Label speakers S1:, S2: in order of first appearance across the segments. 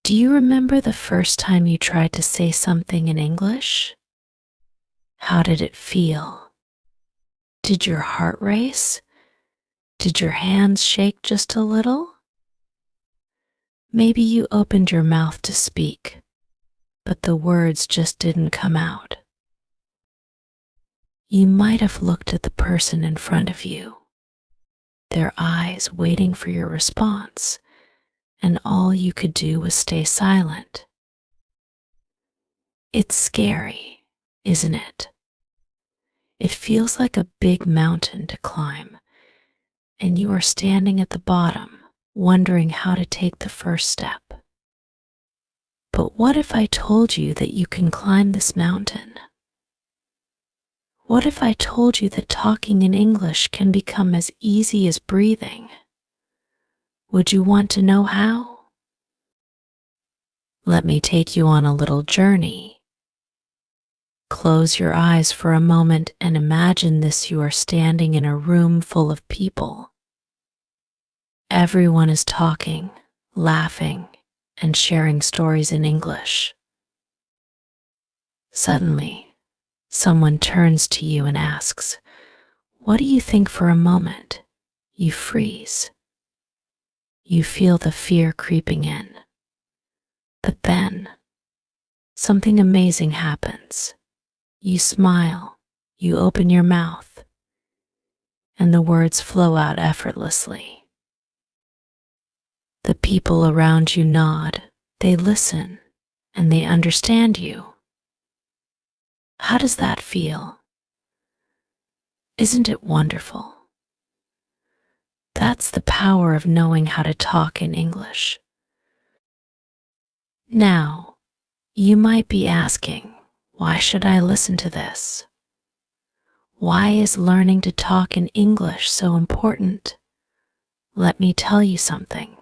S1: Do you remember the first time you tried to say something in English? How did it feel? Did your heart race? Did your hands shake just a little? Maybe you opened your mouth to speak, but the words just didn't come out. You might have looked at the person in front of you, their eyes waiting for your response, and all you could do was stay silent. It's scary, isn't it? It feels like a big mountain to climb, and you are standing at the bottom, wondering how to take the first step. But what if I told you that you can climb this mountain? What if I told you that talking in English can become as easy as breathing? Would you want to know how? Let me take you on a little journey. Close your eyes for a moment and imagine this: you are standing in a room full of people. Everyone is talking, laughing, and sharing stories in English. Suddenly, someone turns to you and asks, "What do you think?" For a moment, you freeze. You feel the fear creeping in. But then, something amazing happens. You smile, you open your mouth, and the words flow out effortlessly. The people around you nod, they listen, and they understand you. How does that feel? Isn't it wonderful? That's the power of knowing how to talk in English. Now, you might be asking, why should I listen to this? Why is learning to talk in English so important? Let me tell you something.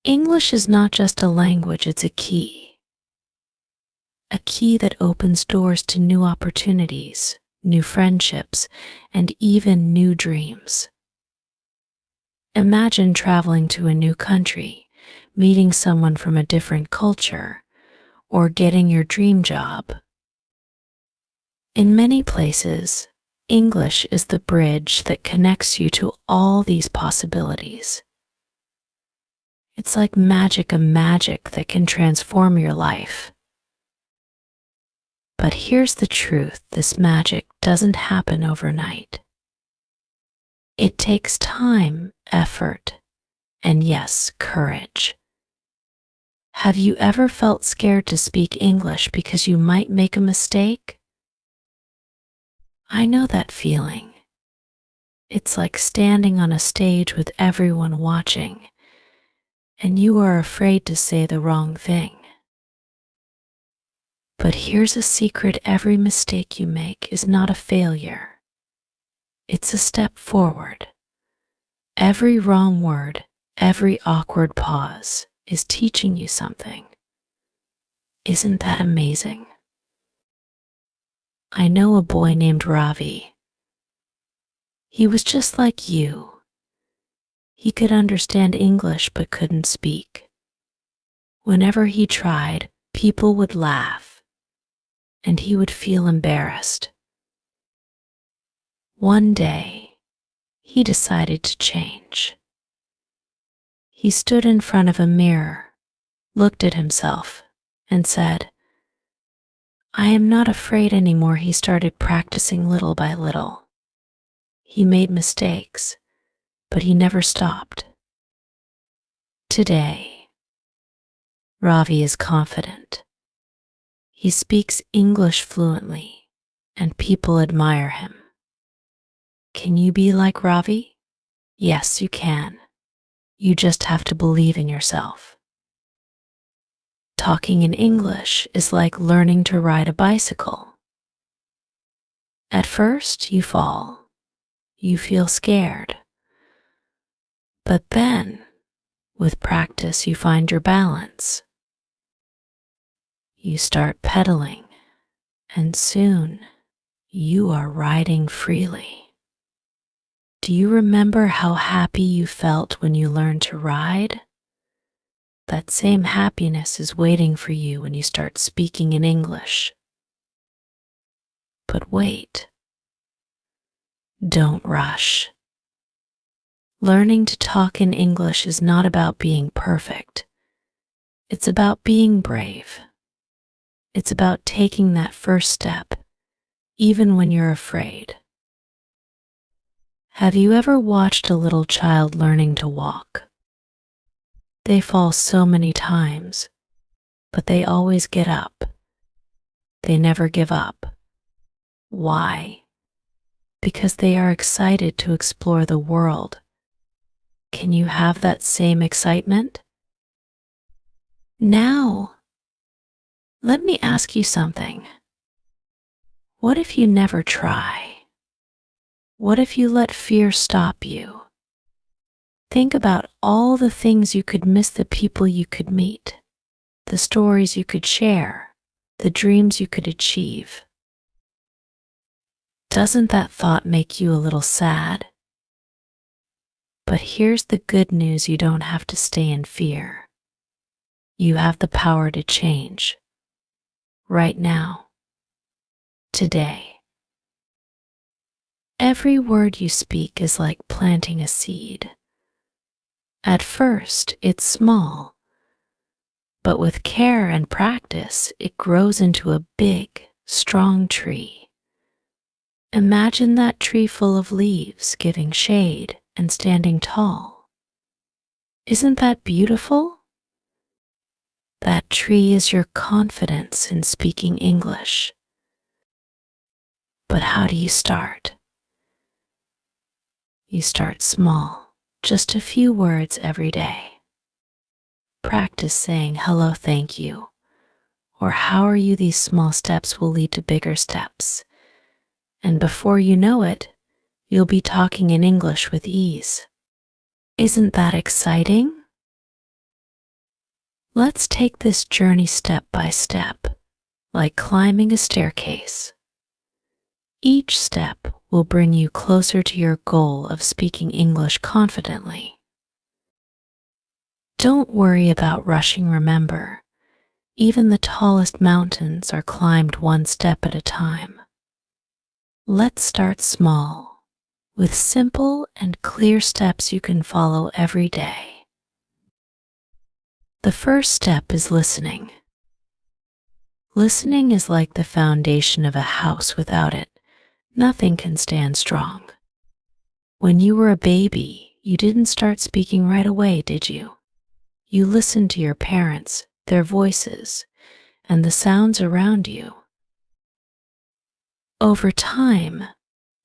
S1: English is not just a language, it's a key. A key that opens doors to new opportunities, new friendships, and even new dreams. Imagine traveling to a new country, meeting someone from a different culture, or getting your dream job. In many places, English is the bridge that connects you to all these possibilities. It's like magic, a magic that can transform your life. But here's the truth: this magic doesn't happen overnight. It takes time, effort, and yes, courage. Have you ever felt scared to speak English because you might make a mistake? I know that feeling. It's like standing on a stage with everyone watching, and you are afraid to say the wrong thing. But here's a secret: every mistake you make is not a failure. It's a step forward. Every wrong word, every awkward pause is teaching you something. Isn't that amazing? I know a boy named Ravi. He was just like you. He could understand English but couldn't speak. Whenever he tried, people would laugh, and he would feel embarrassed. One day, he decided to change. He stood in front of a mirror, looked at himself, and said, "I am not afraid anymore." He started practicing little by little. He made mistakes, but he never stopped. Today, Ravi is confident. He speaks English fluently, and people admire him. Can you be like Ravi? Yes, you can. You just have to believe in yourself. Talking in English is like learning to ride a bicycle. At first, you fall. You feel scared. But then, with practice, you find your balance. You start pedaling, and soon, you are riding freely. Do you remember how happy you felt when you learned to ride? that same happiness is waiting for you when you start speaking in English. But wait, don't rush. Learning to talk in English is not about being perfect. It's about being brave. It's about taking that first step, even when you're afraid. Have you ever watched a little child learning to walk? They fall so many times, but they always get up. They never give up. Why? Because they are excited to explore the world. Can you have that same excitement? Now, let me ask you something. What if you never try? What if you let fear stop you? Think about all the things you could miss, the people you could meet, the stories you could share, the dreams you could achieve. Doesn't that thought make you a little sad? But here's the good news: you don't have to stay in fear. You have the power to change. Right now. Today. Every word you speak is like planting a seed. At first, it's small, but with care and practice, it grows into a big, strong tree. Imagine that tree full of leaves, giving shade and standing tall. Isn't that beautiful? That tree is your confidence in speaking English. But how do you start? You start small, just a few words every day. Practice saying hello, thank you, or how are you. These small steps will lead to bigger steps. And before you know it, you'll be talking in English with ease. Isn't that exciting? Let's take this journey step by step, like climbing a staircase. Each step will bring you closer to your goal of speaking English confidently. Don't worry about rushing. Remember, even the tallest mountains are climbed one step at a time. Let's start small, with simple and clear steps you can follow every day. The first step is listening. Listening is like the foundation of a house. Without it, nothing can stand strong. When you were a baby, you didn't start speaking right away, did you? You listened to your parents, their voices, and the sounds around you. Over time,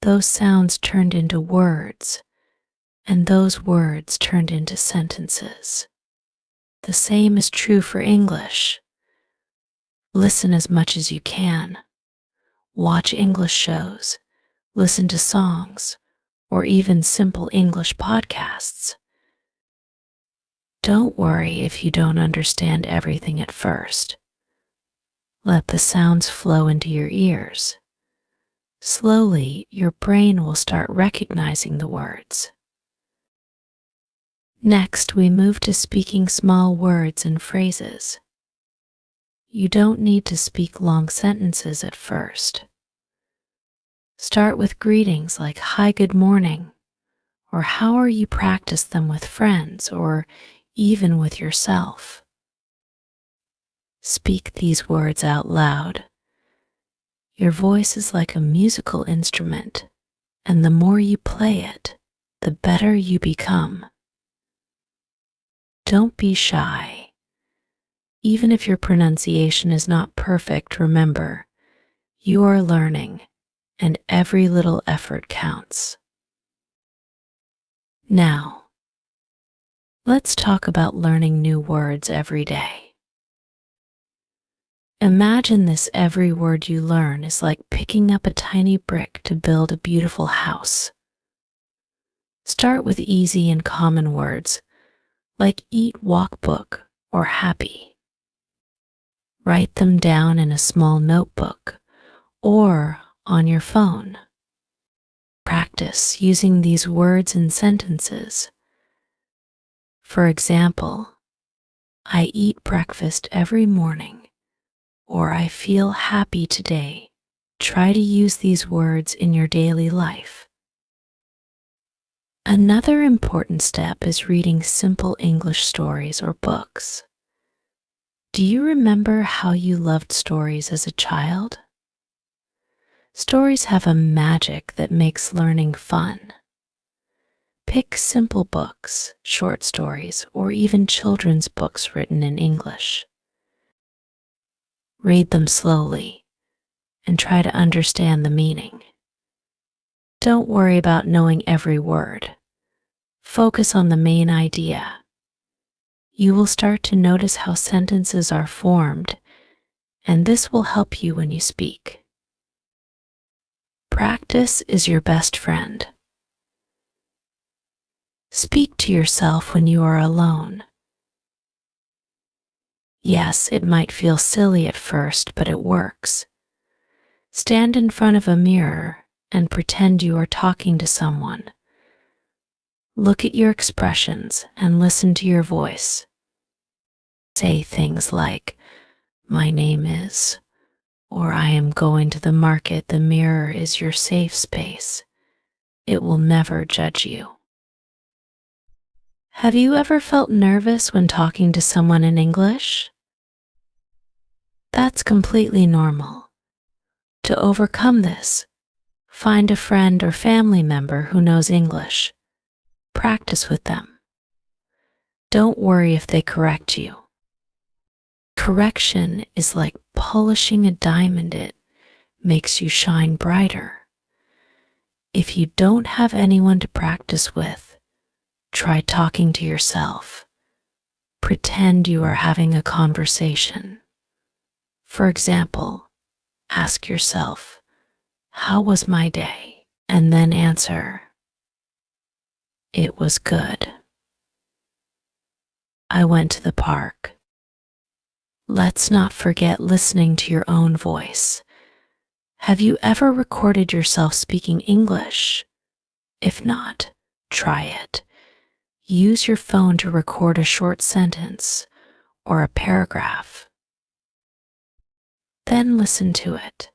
S1: those sounds turned into words, and those words turned into sentences. The same is true for English. Listen as much as you can. Watch English shows, listen to songs, or even simple English podcasts. Don't worry if you don't understand everything at first. Let the sounds flow into your ears. Slowly, your brain will start recognizing the words. Next, we move to speaking small words and phrases. You don't need to speak long sentences at first. Start with greetings like "Hi, good morning," or "How are you?" Practice them with friends or even with yourself. Speak these words out loud. Your voice is like a musical instrument, and the more you play it, the better you become. Don't be shy. Even if your pronunciation is not perfect, remember, you are learning, and every little effort counts. Now, let's talk about learning new words every day. Imagine this: every word you learn is like picking up a tiny brick to build a beautiful house. Start with easy and common words like eat, walk, book, or happy. Write them down in a small notebook or on your phone. Practice using these words in sentences. For example, I eat breakfast every morning, or I feel happy today. Try to use these words in your daily life. Another important step is reading simple English stories or books. Do you remember how you loved stories as a child? Stories have a magic that makes learning fun. Pick simple books, short stories, or even children's books written in English. Read them slowly and try to understand the meaning. Don't worry about knowing every word. Focus on the main idea. You will start to notice how sentences are formed, and this will help you when you speak. Practice is your best friend. Speak to yourself when you are alone. Yes, it might feel silly at first, but it works. Stand in front of a mirror and pretend you are talking to someone. Look at your expressions and listen to your voice. Say things like, "My name is," or "I am going to the market." The mirror is your safe space. It will never judge you. Have you ever felt nervous when talking to someone in English? That's completely normal. To overcome this, find a friend or family member who knows English. Practice with them. Don't worry if they correct you. Correction is like polishing a diamond. It makes you shine brighter. If you don't have anyone to practice with, try talking to yourself. Pretend you are having a conversation. For example, ask yourself, "How was my day?" And then answer, "It was good. I went to the park." Let's not forget listening to your own voice. Have you ever recorded yourself speaking English? If not, try it. Use your phone to record a short sentence or a paragraph. Then listen to it.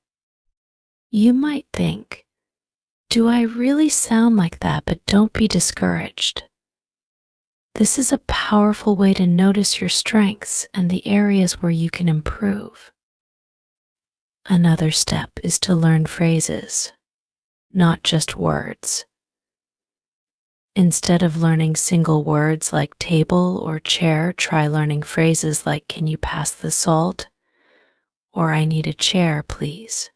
S1: You might think, "Do I really sound like that?" But don't be discouraged. This is a powerful way to notice your strengths and the areas where you can improve. Another step is to learn phrases, not just words. Instead of learning single words like table or chair, try learning phrases like, "Can you pass the salt?" or "I need a chair, please."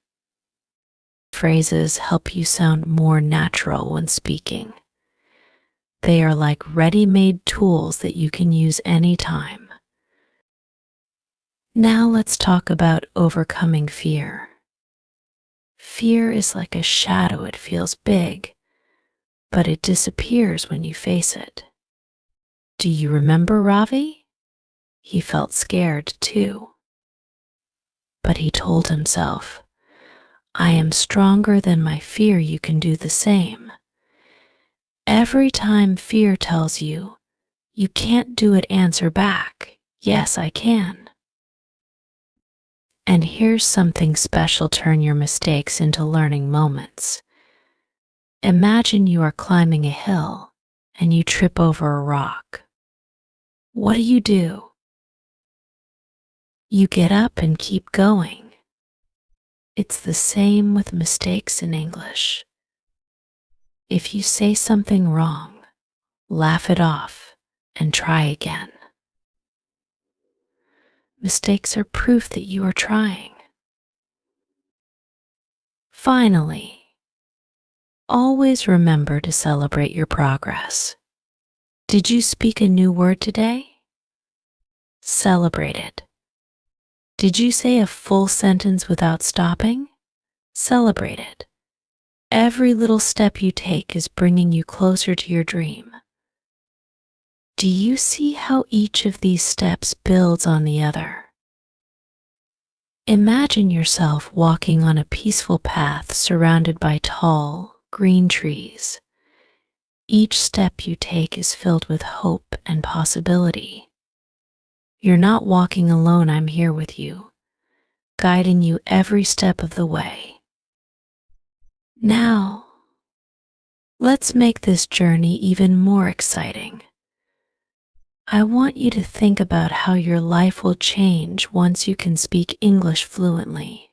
S1: Phrases help you sound more natural when speaking. They are like ready-made tools that you can use anytime. Now let's talk about overcoming fear. Fear is like a shadow. It feels big, but it disappears when you face it. Do you remember Ravi? He felt scared too. But he told himself, "I am stronger than my fear." You can do the same. Every time fear tells you, "You can't do it," answer back, "Yes, I can." And here's something special: turn your mistakes into learning moments. Imagine you are climbing a hill and you trip over a rock. What do? You get up and keep going. It's the same with mistakes in English. If you say something wrong, laugh it off and try again. Mistakes are proof that you are trying. Finally, always remember to celebrate your progress. Did you speak a new word today? Celebrate it. Did you say a full sentence without stopping? Celebrate it. Every little step you take is bringing you closer to your dream. Do you see how each of these steps builds on the other? Imagine yourself walking on a peaceful path surrounded by tall, green trees. Each step you take is filled with hope and possibility. You're not walking alone, I'm here with you, guiding you every step of the way. Now, let's make this journey even more exciting. I want you to think about how your life will change once you can speak English fluently.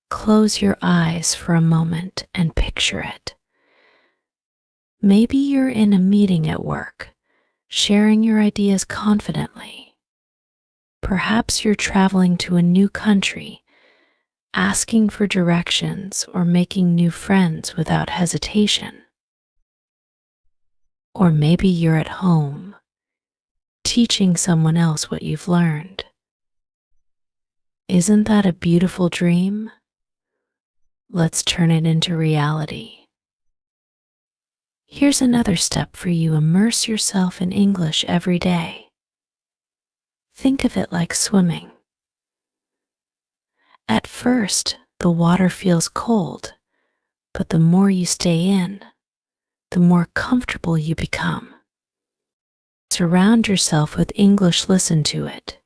S1: Close your eyes for a moment and picture it. Maybe you're in a meeting at work, sharing your ideas confidently. Perhaps you're traveling to a new country, asking for directions or making new friends without hesitation. Or maybe you're at home, teaching someone else what you've learned. Isn't that a beautiful dream? Let's turn it into reality. Here's another step for you: immerse yourself in English every day. Think of it like swimming. At first, the water feels cold, but the more you stay in, the more comfortable you become. Surround yourself with English, listen to it,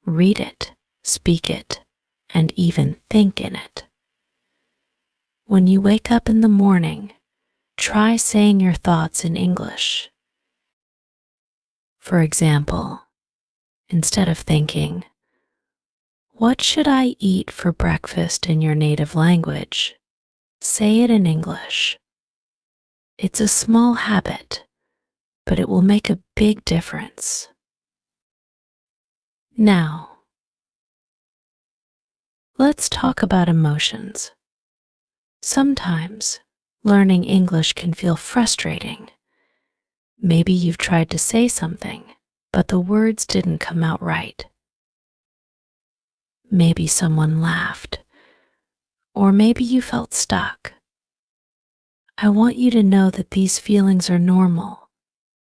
S1: read it, speak it, and even think in it. When you wake up in the morning, try saying your thoughts in English. For example, instead of thinking, "What should I eat for breakfast?" in your native language, say it in English. It's a small habit, but it will make a big difference. Now, let's talk about emotions. Sometimes, learning English can feel frustrating. Maybe you've tried to say something, but the words didn't come out right. Maybe someone laughed, or maybe you felt stuck. I want you to know that these feelings are normal.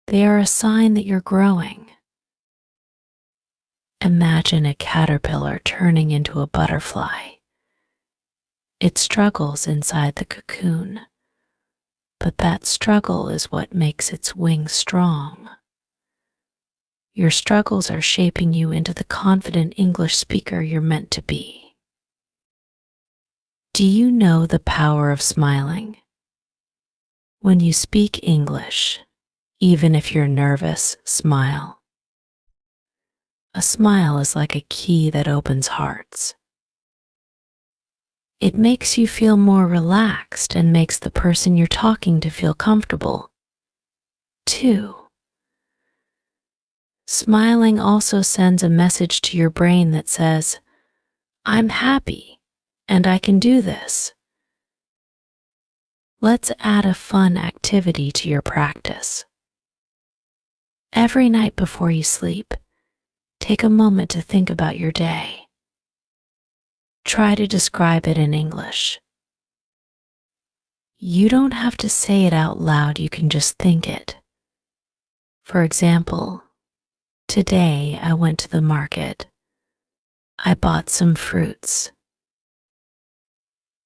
S1: They are a sign that you're growing. Imagine a caterpillar turning into a butterfly. It struggles inside the cocoon, but that struggle is what makes its wings strong. Your struggles are shaping you into the confident English speaker you're meant to be. Do you know the power of smiling? When you speak English, even if you're nervous, smile. A smile is like a key that opens hearts. It makes you feel more relaxed and makes the person you're talking to feel comfortable. 2. Smiling also sends a message to your brain that says, "I'm happy and I can do this." Let's add a fun activity to your practice. Every night before you sleep, take a moment to think about your day. Try to describe it in English. You don't have to say it out loud, you can just think it. For example, today I went to the market. I bought some fruits.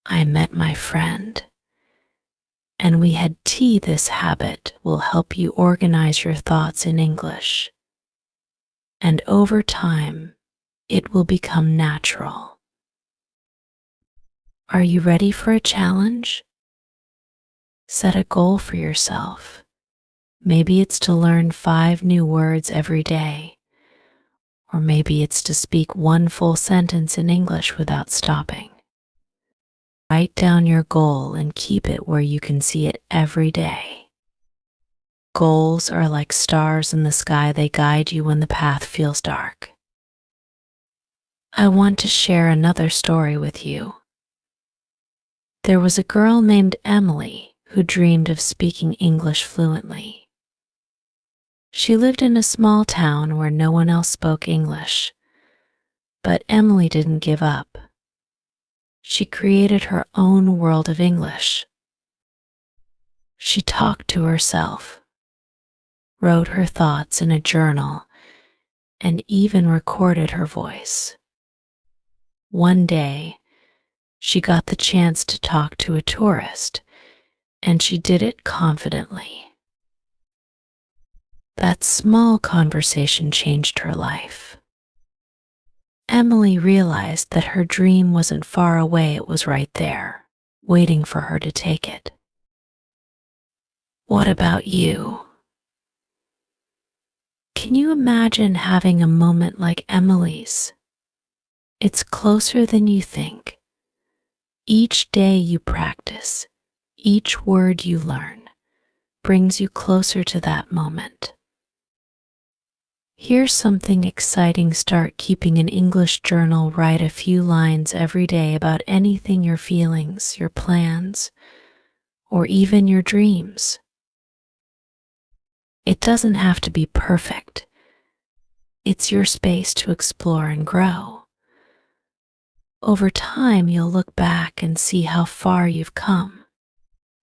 S1: I met my friend, and we had tea. This habit will help you organize your thoughts in English. And over time, it will become natural. Are you ready for a challenge? Set a goal for yourself. Maybe it's to learn 5 new words every day, or maybe it's to speak 1 full sentence in English without stopping. Write down your goal and keep it where you can see it every day. Goals are like stars in the sky, they guide you when the path feels dark. I want to share another story with you. There was a girl named Emily who dreamed of speaking English fluently. She lived in a small town where no one else spoke English, but Emily didn't give up. She created her own world of English. She talked to herself, wrote her thoughts in a journal, and even recorded her voice. One day, she got the chance to talk to a tourist, and she did it confidently. That small conversation changed her life. Emily realized that her dream wasn't far away, it was right there, waiting for her to take it. What about you? Can you imagine having a moment like Emily's? It's closer than you think. Each day you practice, each word you learn, brings you closer to that moment. Here's something exciting. Start keeping an English journal. Write a few lines every day about anything, your feelings, your plans, or even your dreams. It doesn't have to be perfect. It's your space to explore and grow. Over time, you'll look back and see how far you've come.